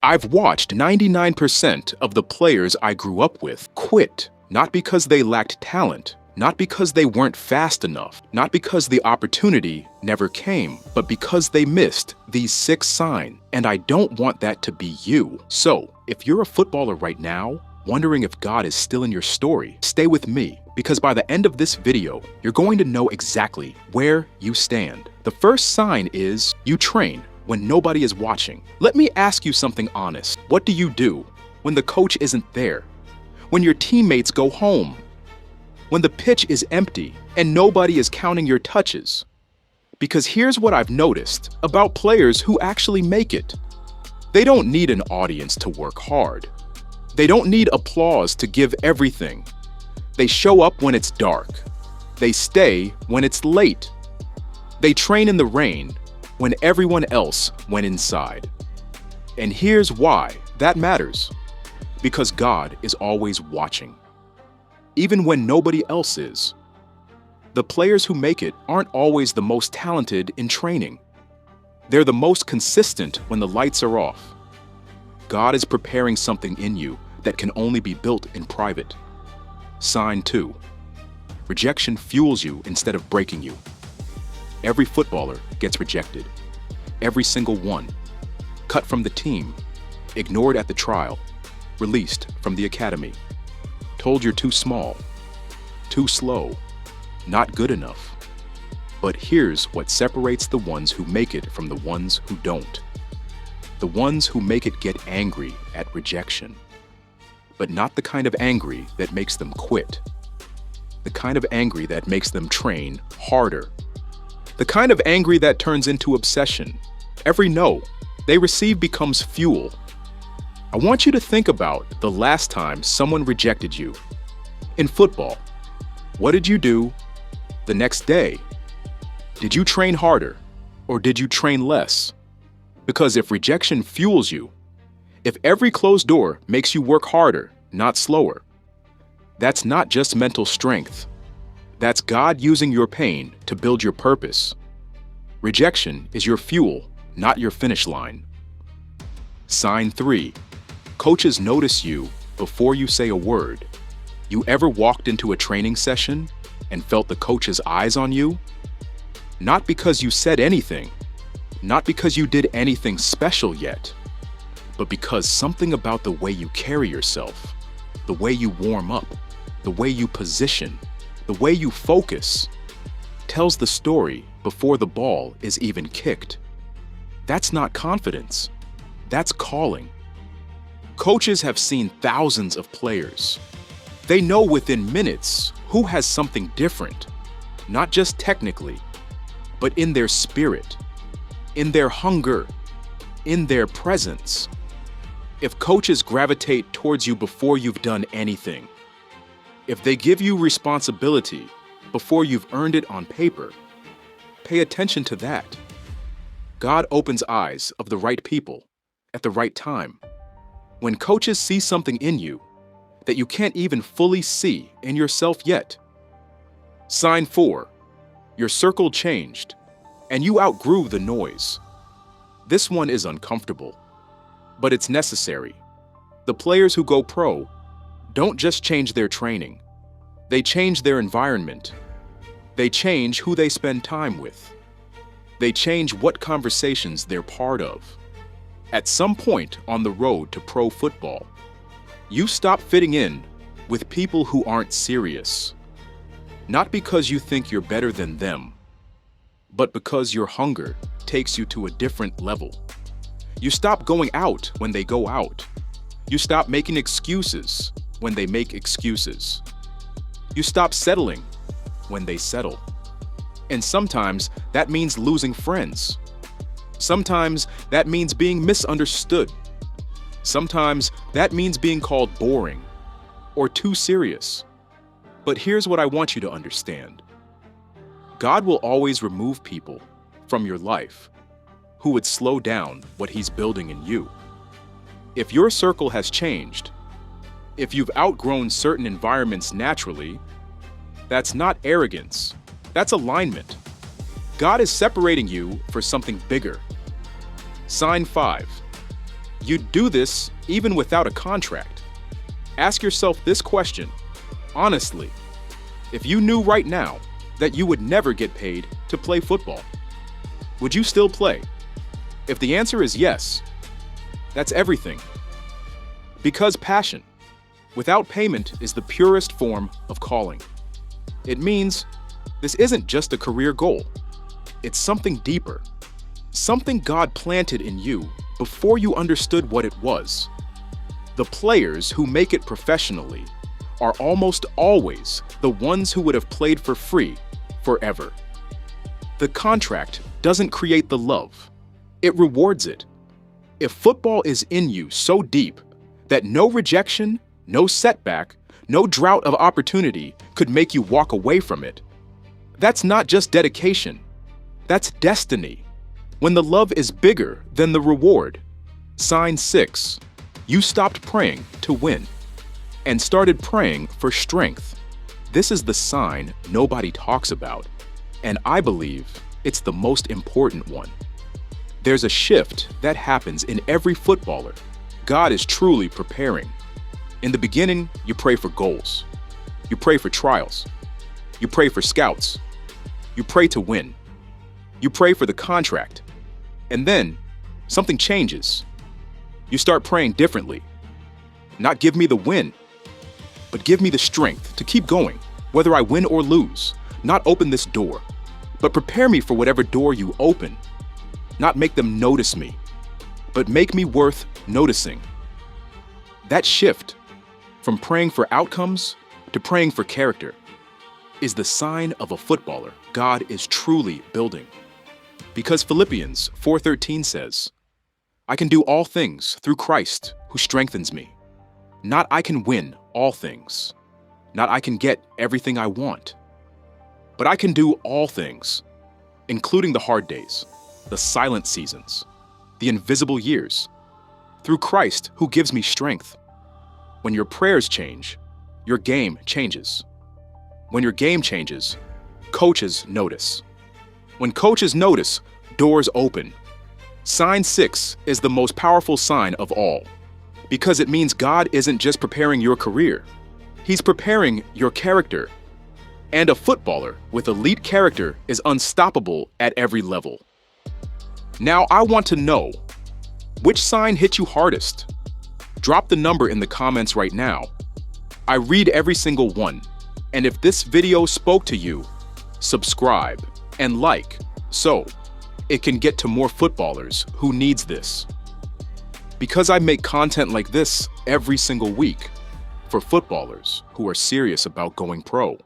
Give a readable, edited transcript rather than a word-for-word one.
I've watched 99% of the players I grew up with quit, not because they lacked talent, not because they weren't fast enough, not because the opportunity never came, but because they missed these 6 signs. And I don't want that to be you. So, if you're a footballer right now, wondering if God is still in your story, stay with me, because by the end of this video, you're going to know exactly where you stand. The first sign is you train when nobody is watching. Let me ask you something honest. What do you do when the coach isn't there? When your teammates go home? When the pitch is empty and nobody is counting your touches? Because here's what I've noticed about players who actually make it. They don't need an audience to work hard. They don't need applause to give everything. They show up when it's dark. They stay when it's late. They train in the rain when everyone else went inside. And here's why that matters. Because God is always watching, even when nobody else is. The players who make it aren't always the most talented in training. They're the most consistent when the lights are off. God is preparing something in you that can only be built in private. Sign 2. Rejection fuels you instead of breaking you. Every footballer gets rejected. Every single one. Cut from the team, ignored at the trial, released from the academy. Told you're too small, too slow, not good enough. But here's what separates the ones who make it from the ones who don't. The ones who make it get angry at rejection, but not the kind of angry that makes them quit. The kind of angry that makes them train harder. The kind of angry that turns into obsession. Every no they receive becomes fuel. I want you to think about the last time someone rejected you. In football, what did you do the next day? Did you train harder or did you train less? Because if rejection fuels you, if every closed door makes you work harder, not slower, that's not just mental strength. That's God using your pain to build your purpose. Rejection is your fuel, not your finish line. Sign 3. Coaches notice you before you say a word. You ever walked into a training session and felt the coach's eyes on you? Not because you said anything, not because you did anything special yet, but because something about the way you carry yourself, the way you warm up, the way you position, the way you focus, tells the story before the ball is even kicked. That's not confidence. That's calling. Coaches have seen thousands of players. They know within minutes who has something different, not just technically, but in their spirit, in their hunger, in their presence. If coaches gravitate towards you before you've done anything, if they give you responsibility before you've earned it on paper, pay attention to that. God opens eyes of the right people at the right time. When coaches see something in you that you can't even fully see in yourself yet. Sign 4. Your circle changed, and you outgrew the noise. This one is uncomfortable, but it's necessary. The players who go pro don't just change their training. They change their environment. They change who they spend time with. They change what conversations they're part of. At some point on the road to pro football, you stop fitting in with people who aren't serious. Not because you think you're better than them, but because your hunger takes you to a different level. You stop going out when they go out. You stop making excuses when they make excuses. You stop settling when they settle. And sometimes that means losing friends. Sometimes that means being misunderstood. Sometimes that means being called boring or too serious. But here's what I want you to understand. God will always remove people from your life who would slow down what He's building in you. If your circle has changed, if you've outgrown certain environments naturally, that's not arrogance, that's alignment. God is separating you for something bigger. Sign 5. You'd do this even without a contract. Ask yourself this question, honestly. If you knew right now that you would never get paid to play football, would you still play? If the answer is yes, that's everything. Because passion, without payment, is the purest form of calling. It means this isn't just a career goal. It's something deeper. Something God planted in you before you understood what it was. The players who make it professionally are almost always the ones who would have played for free forever. The contract doesn't create the love. It rewards it. If football is in you so deep that no rejection, no setback, no drought of opportunity could make you walk away from it, that's not just dedication. That's destiny. When the love is bigger than the reward. Sign 6. You stopped praying to win and started praying for strength. This is the sign nobody talks about, and I believe it's the most important one. There's a shift that happens in every footballer. God is truly preparing. In the beginning, you pray for goals. You pray for trials. You pray for scouts. You pray to win. You pray for the contract. And then, something changes. You start praying differently. Not give me the win, but give me the strength to keep going, whether I win or lose. Not open this door, but prepare me for whatever door you open. Not make them notice me, but make me worth noticing. That shift, from praying for outcomes to praying for character, is the sign of a footballer God is truly building. Because Philippians 4:13 says, I can do all things through Christ who strengthens me. Not I can win all things. Not I can get everything I want. But I can do all things, including the hard days, the silent seasons, the invisible years, through Christ who gives me strength. When your prayers change, your game changes. When your game changes, coaches notice. When coaches notice, doors open. Sign 6 is the most powerful sign of all, because it means God isn't just preparing your career. He's preparing your character. And a footballer with elite character is unstoppable at every level. Now I want to know, which sign hit you hardest? Drop the number in the comments right now. I read every single one. And if this video spoke to you, subscribe and like so it can get to more footballers who needs this. Because I make content like this every single week for footballers who are serious about going pro.